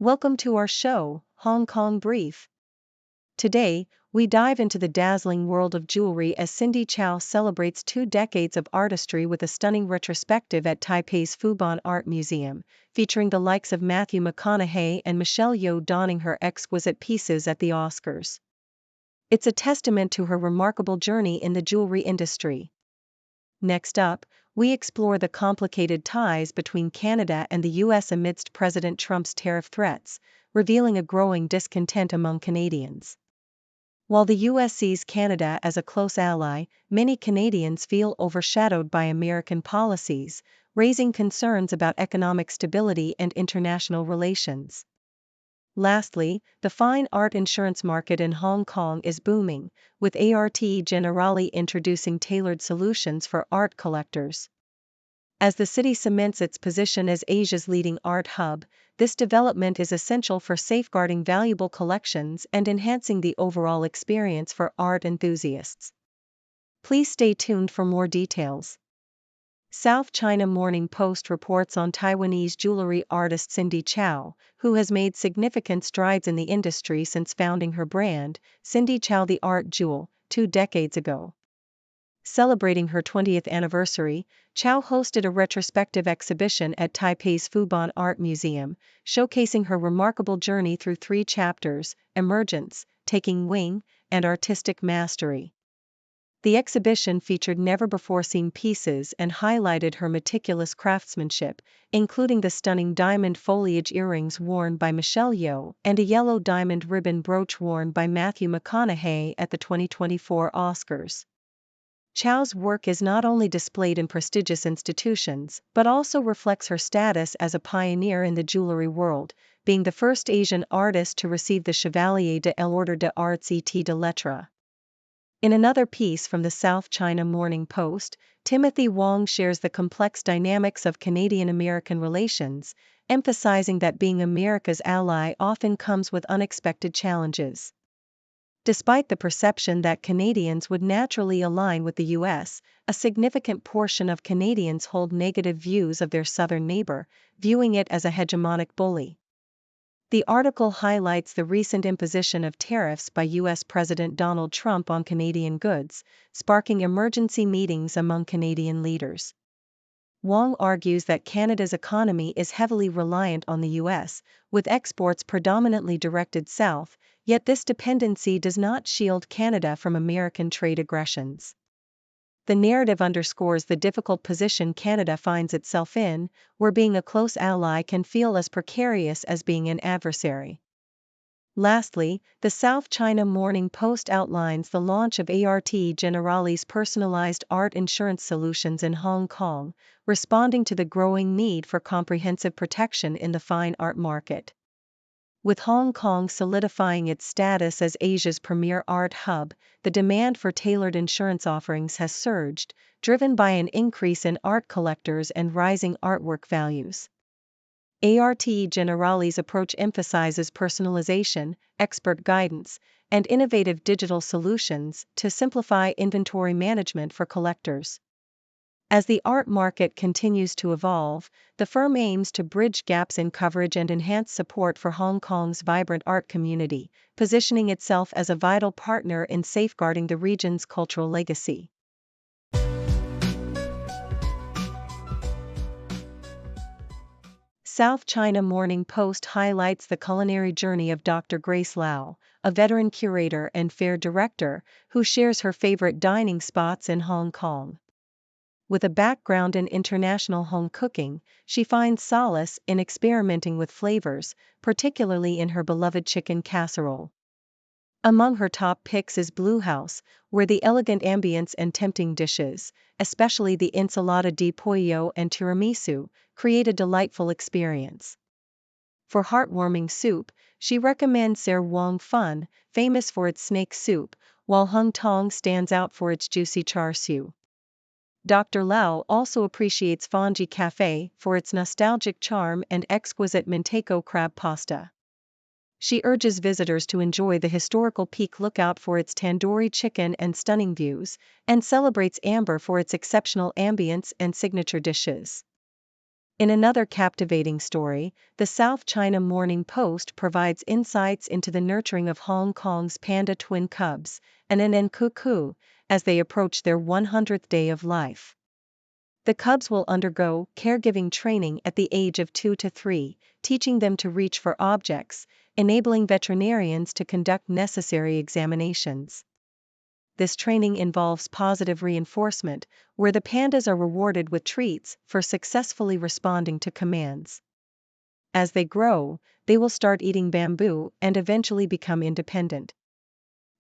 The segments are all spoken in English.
Welcome to our show, Hong Kong Brief. Today, we dive into the dazzling world of jewelry as Cindy Chao celebrates 2 decades of artistry with a stunning retrospective at Taipei's Fubon Art Museum, featuring the likes of Matthew McConaughey and Michelle Yeoh donning her exquisite pieces at the Oscars. It's a testament to her remarkable journey in the jewelry industry. Next up, we explore the complicated ties between Canada and the US amidst President Trump's tariff threats, revealing a growing discontent among Canadians. While the US sees Canada as a close ally, many Canadians feel overshadowed by American policies, raising concerns about economic stability and international relations. Lastly, the fine art insurance market in Hong Kong is booming, with ARTE Generali introducing tailored solutions for art collectors. As the city cements its position as Asia's leading art hub, this development is essential for safeguarding valuable collections and enhancing the overall experience for art enthusiasts. Please stay tuned for more details. South China Morning Post reports on Taiwanese jewelry artist Cindy Chao, who has made significant strides in the industry since founding her brand, Cindy Chao the Art Jewel, 2 decades ago. Celebrating her 20th anniversary, Chao hosted a retrospective exhibition at Taipei's Fubon Art Museum, showcasing her remarkable journey through 3 chapters: emergence, taking wing, and artistic mastery. The exhibition featured never-before-seen pieces and highlighted her meticulous craftsmanship, including the stunning diamond foliage earrings worn by Michelle Yeoh and a yellow diamond ribbon brooch worn by Matthew McConaughey at the 2024 Oscars. Chao's work is not only displayed in prestigious institutions but also reflects her status as a pioneer in the jewelry world, being the first Asian artist to receive the Chevalier de l'Ordre des Arts et des Lettres. In another piece from the South China Morning Post, Timothy Wong shares the complex dynamics of Canadian-American relations, emphasizing that being America's ally often comes with unexpected challenges. Despite the perception that Canadians would naturally align with the US, a significant portion of Canadians hold negative views of their southern neighbor, viewing it as a hegemonic bully. The article highlights the recent imposition of tariffs by US President Donald Trump on Canadian goods, sparking emergency meetings among Canadian leaders. Wong argues that Canada's economy is heavily reliant on the US, with exports predominantly directed south, yet this dependency does not shield Canada from American trade aggressions. The narrative underscores the difficult position Canada finds itself in, where being a close ally can feel as precarious as being an adversary. Lastly, the South China Morning Post outlines the launch of ARTE Generali's personalized art insurance solutions in Hong Kong, responding to the growing need for comprehensive protection in the fine art market. With Hong Kong solidifying its status as Asia's premier art hub, the demand for tailored insurance offerings has surged, driven by an increase in art collectors and rising artwork values. ARTE Generali's approach emphasizes personalization, expert guidance, and innovative digital solutions to simplify inventory management for collectors. As the art market continues to evolve, the firm aims to bridge gaps in coverage and enhance support for Hong Kong's vibrant art community, positioning itself as a vital partner in safeguarding the region's cultural legacy. South China Morning Post highlights the culinary journey of Dr. Grace Lau, a veteran curator and fair director, who shares her favorite dining spots in Hong Kong. With a background in international home cooking, she finds solace in experimenting with flavors, particularly in her beloved chicken casserole. Among her top picks is Blue House, where the elegant ambience and tempting dishes, especially the ensalada de pollo and tiramisu, create a delightful experience. For heartwarming soup, she recommends Ser Wong Fun, famous for its snake soup, while Hung Tong stands out for its juicy char siu. Dr. Lau also appreciates Fondue Cafe for its nostalgic charm and exquisite Manteco crab pasta. She urges visitors to enjoy the historical Peak Lookout for its tandoori chicken and stunning views, and celebrates Amber for its exceptional ambience and signature dishes. In another captivating story, the South China Morning Post provides insights into the nurturing of Hong Kong's panda twin cubs, and cuckoo, as they approach their 100th day of life. The cubs will undergo caregiving training at the age of 2 to 3, teaching them to reach for objects, enabling veterinarians to conduct necessary examinations. This training involves positive reinforcement, where the pandas are rewarded with treats for successfully responding to commands. As they grow, they will start eating bamboo and eventually become independent.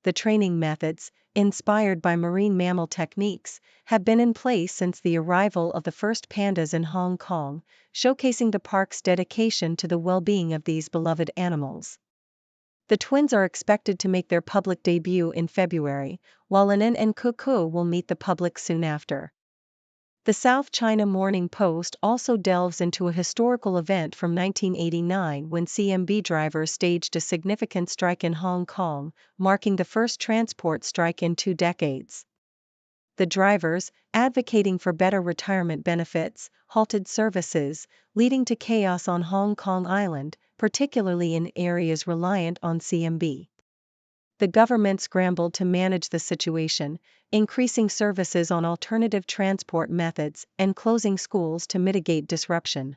The training methods, inspired by marine mammal techniques, have been in place since the arrival of the first pandas in Hong Kong, showcasing the park's dedication to the well-being of these beloved animals. The twins are expected to make their public debut in February, while and cuckoo will meet the public soon after. The South China Morning Post also delves into a historical event from 1989 when CMB drivers staged a significant strike in Hong Kong, marking the first transport strike in 2 decades. The drivers, advocating for better retirement benefits, halted services, leading to chaos on Hong Kong Island, particularly in areas reliant on CMB. The government scrambled to manage the situation, increasing services on alternative transport methods and closing schools to mitigate disruption.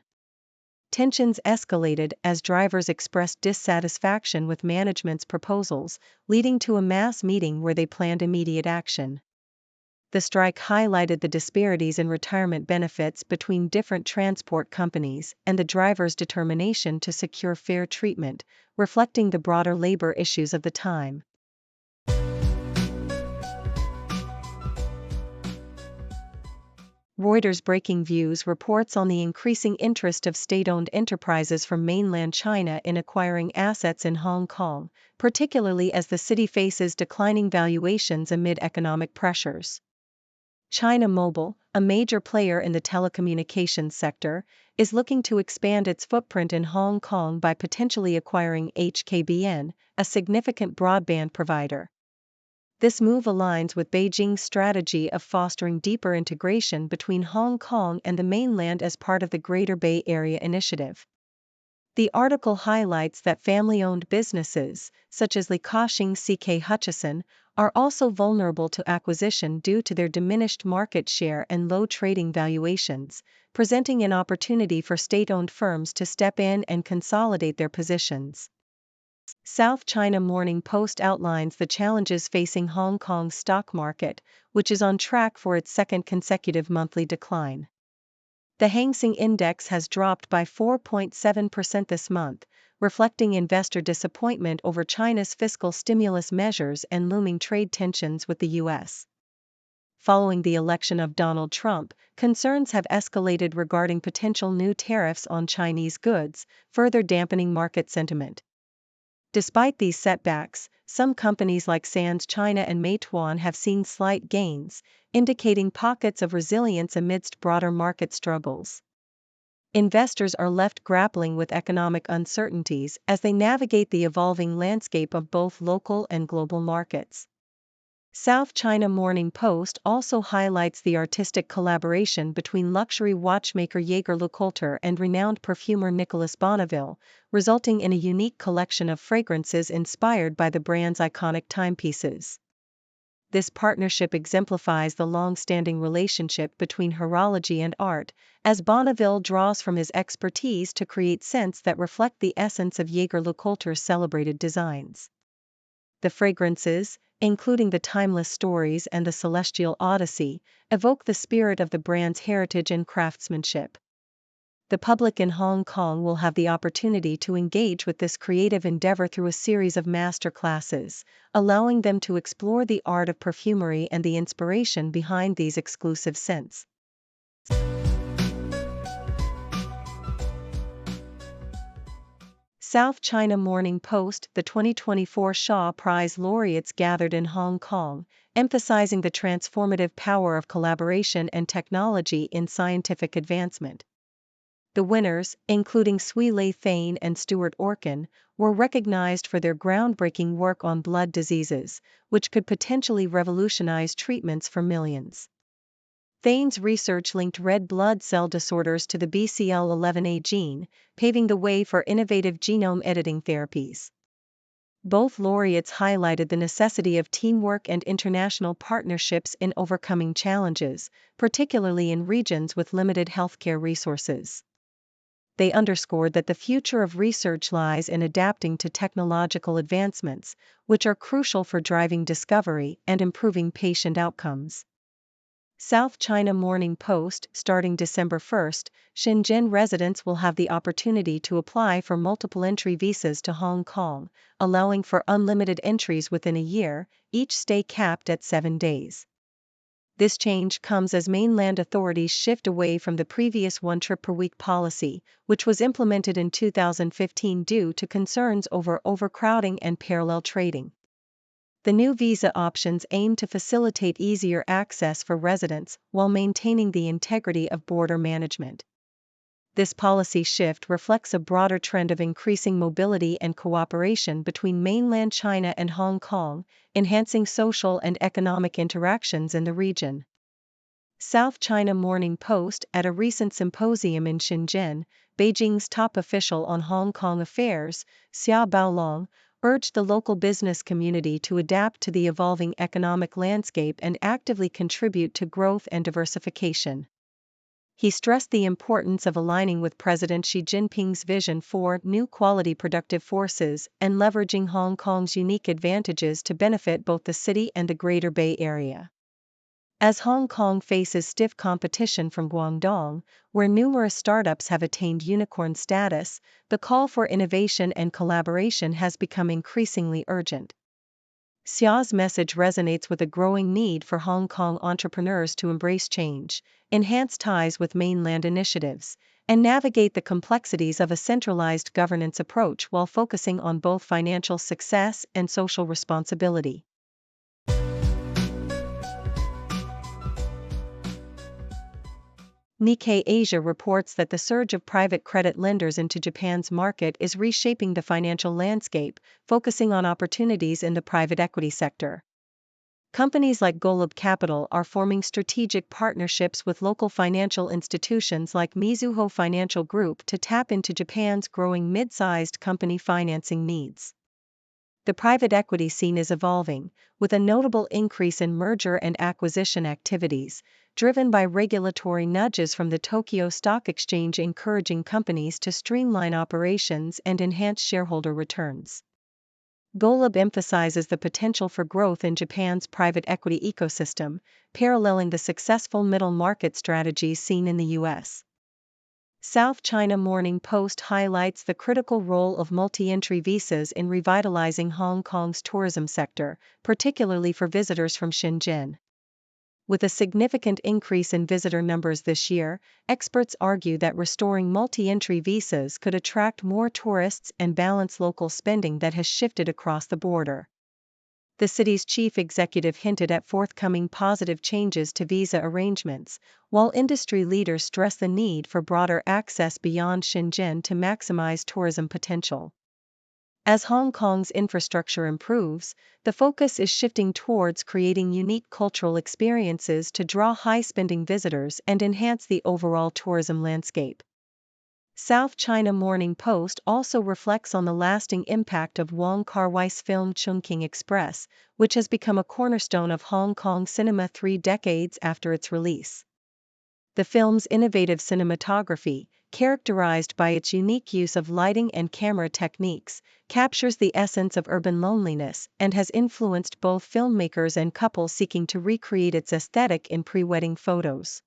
Tensions escalated as drivers expressed dissatisfaction with management's proposals, leading to a mass meeting where they planned immediate action. The strike highlighted the disparities in retirement benefits between different transport companies and the drivers' determination to secure fair treatment, reflecting the broader labor issues of the time. Reuters Breaking Views reports on the increasing interest of state-owned enterprises from mainland China in acquiring assets in Hong Kong, particularly as the city faces declining valuations amid economic pressures. China Mobile, a major player in the telecommunications sector, is looking to expand its footprint in Hong Kong by potentially acquiring HKBN, a significant broadband provider. This move aligns with Beijing's strategy of fostering deeper integration between Hong Kong and the mainland as part of the Greater Bay Area initiative. The article highlights that family-owned businesses, such as Li Ka-shing CK Hutchison, are also vulnerable to acquisition due to their diminished market share and low trading valuations, presenting an opportunity for state-owned firms to step in and consolidate their positions. South China Morning Post outlines the challenges facing Hong Kong's stock market, which is on track for its second consecutive monthly decline. The Hang Seng Index has dropped by 4.7% this month, reflecting investor disappointment over China's fiscal stimulus measures and looming trade tensions with the U.S. Following the election of Donald Trump, concerns have escalated regarding potential new tariffs on Chinese goods, further dampening market sentiment. Despite these setbacks, some companies like Sands China and Meituan have seen slight gains, indicating pockets of resilience amidst broader market struggles. Investors are left grappling with economic uncertainties as they navigate the evolving landscape of both local and global markets. South China Morning Post also highlights the artistic collaboration between luxury watchmaker Jaeger-LeCoultre and renowned perfumer Nicolas Bonneville, resulting in a unique collection of fragrances inspired by the brand's iconic timepieces. This partnership exemplifies the long-standing relationship between horology and art, as Bonneville draws from his expertise to create scents that reflect the essence of Jaeger-LeCoultre's celebrated designs. The fragrances, including the Timeless Stories and the Celestial Odyssey, evoke the spirit of the brand's heritage and craftsmanship. The public in Hong Kong will have the opportunity to engage with this creative endeavor through a series of master classes, allowing them to explore the art of perfumery and the inspiration behind these exclusive scents. South China Morning Post: the 2024 Shaw Prize laureates gathered in Hong Kong, emphasizing the transformative power of collaboration and technology in scientific advancement. The winners, including Swee Lei Thane and Stuart Orkin, were recognized for their groundbreaking work on blood diseases, which could potentially revolutionize treatments for millions. Thane's research linked red blood cell disorders to the BCL11A gene, paving the way for innovative genome editing therapies. Both laureates highlighted the necessity of teamwork and international partnerships in overcoming challenges, particularly in regions with limited healthcare resources. They underscored that the future of research lies in adapting to technological advancements, which are crucial for driving discovery and improving patient outcomes. South China Morning Post, starting December 1, Shenzhen residents will have the opportunity to apply for multiple entry visas to Hong Kong, allowing for unlimited entries within a year, each stay capped at 7 days. This change comes as mainland authorities shift away from the previous one-trip-per-week policy, which was implemented in 2015 due to concerns over overcrowding and parallel trading. The new visa options aim to facilitate easier access for residents while maintaining the integrity of border management. This policy shift reflects a broader trend of increasing mobility and cooperation between mainland China and Hong Kong, enhancing social and economic interactions in the region. South China Morning Post, at a recent symposium in Shenzhen, Beijing's top official on Hong Kong affairs, Xia Baolong, urged the local business community to adapt to the evolving economic landscape and actively contribute to growth and diversification. He stressed the importance of aligning with President Xi Jinping's vision for new quality productive forces and leveraging Hong Kong's unique advantages to benefit both the city and the Greater Bay Area. As Hong Kong faces stiff competition from Guangdong, where numerous startups have attained unicorn status, the call for innovation and collaboration has become increasingly urgent. Xia's message resonates with a growing need for Hong Kong entrepreneurs to embrace change, enhance ties with mainland initiatives, and navigate the complexities of a centralized governance approach while focusing on both financial success and social responsibility. Nikkei Asia reports that the surge of private credit lenders into Japan's market is reshaping the financial landscape, focusing on opportunities in the private equity sector. Companies like Golub Capital are forming strategic partnerships with local financial institutions like Mizuho Financial Group to tap into Japan's growing mid-sized company financing needs. The private equity scene is evolving, with a notable increase in merger and acquisition activities, driven by regulatory nudges from the Tokyo Stock Exchange encouraging companies to streamline operations and enhance shareholder returns. Golub emphasizes the potential for growth in Japan's private equity ecosystem, paralleling the successful middle market strategies seen in the U.S. South China Morning Post highlights the critical role of multi-entry visas in revitalizing Hong Kong's tourism sector, particularly for visitors from Shenzhen. With a significant increase in visitor numbers this year, experts argue that restoring multi-entry visas could attract more tourists and balance local spending that has shifted across the border. The city's chief executive hinted at forthcoming positive changes to visa arrangements, while industry leaders stress the need for broader access beyond Shenzhen to maximize tourism potential. As Hong Kong's infrastructure improves, the focus is shifting towards creating unique cultural experiences to draw high-spending visitors and enhance the overall tourism landscape. South China Morning Post also reflects on the lasting impact of Wong Kar-wai's film Chungking Express, which has become a cornerstone of Hong Kong cinema 3 decades after its release. The film's innovative cinematography, characterized by its unique use of lighting and camera techniques, captures the essence of urban loneliness and has influenced both filmmakers and couples seeking to recreate its aesthetic in pre-wedding photos.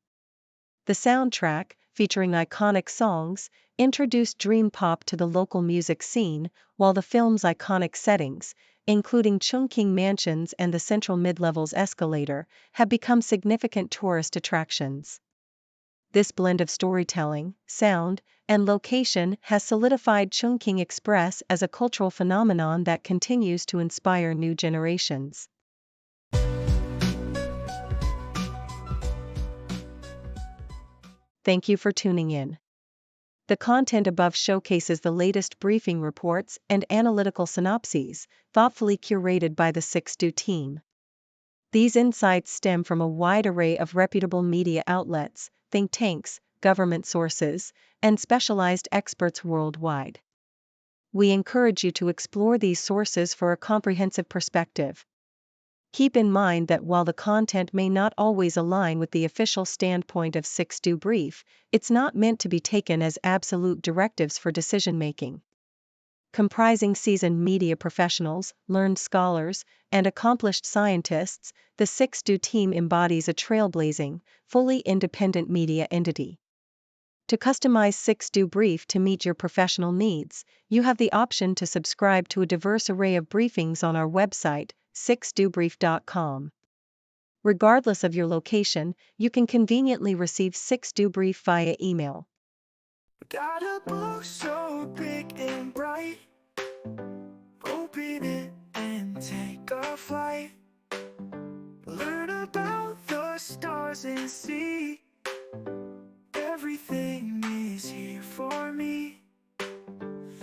The soundtrack, featuring iconic songs, introduced dream pop to the local music scene, while the film's iconic settings, including Chungking Mansions and the central mid-levels escalator, have become significant tourist attractions. This blend of storytelling, sound, and location has solidified Chungking Express as a cultural phenomenon that continues to inspire new generations. Thank you for tuning in. The content above showcases the latest briefing reports and analytical synopses, thoughtfully curated by the 6Do team. These insights stem from a wide array of reputable media outlets, think tanks, government sources, and specialized experts worldwide. We encourage you to explore these sources for a comprehensive perspective. Keep in mind that while the content may not always align with the official standpoint of 6Do Brief, it's not meant to be taken as absolute directives for decision-making. Comprising seasoned media professionals, learned scholars, and accomplished scientists, the 6Do team embodies a trailblazing, fully independent media entity. To customize 6Do Brief to meet your professional needs, you have the option to subscribe to a diverse array of briefings on our website, 6dobrief.com. Regardless of your location, you can conveniently receive 6Do Brief via email. Got a book so big and bright, open it and take a flight. Learn about the stars and see, everything is here for me.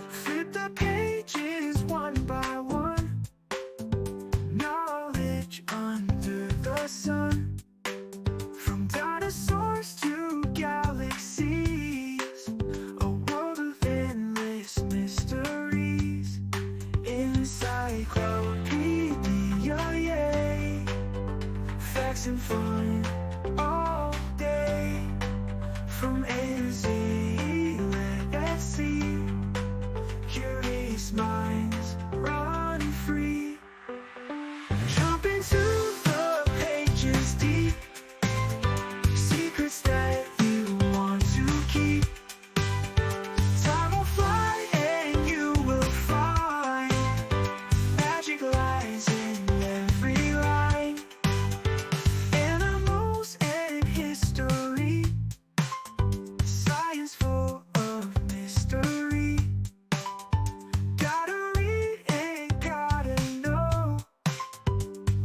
Flip the pages one by one, knowledge under the sun. From dinosaurs to galaxies, a world of endless mysteries. Encyclopedia, yay! Facts and fun all day. From A to Z, let's see. Curious minds run free. Jump into the pages deep. Secrets that you want to keep. Time will fly and you will find magic lies in every line. Animals and history, science full of mystery. Gotta read and gotta know.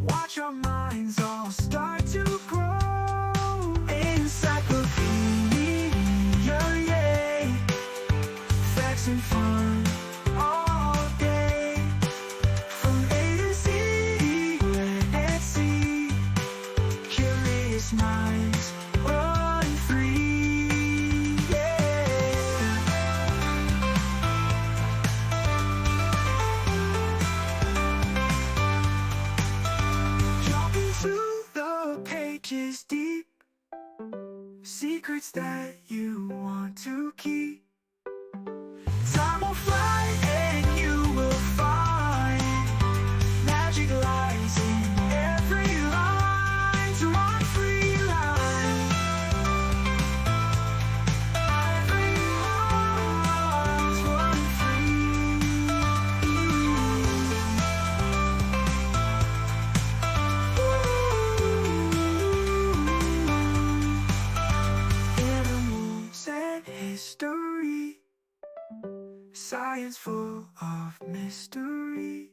Watch our minds all start to grow. Encyclopedia, yay! Facts and fun all day. From A to Z, let's see. Curious minds run free, yeah. Jump into the pages deep. Secrets that you want to keep. Time will fly and you will find magic lies in every line. To run free line. Every line's run Animals and history, science full of mystery.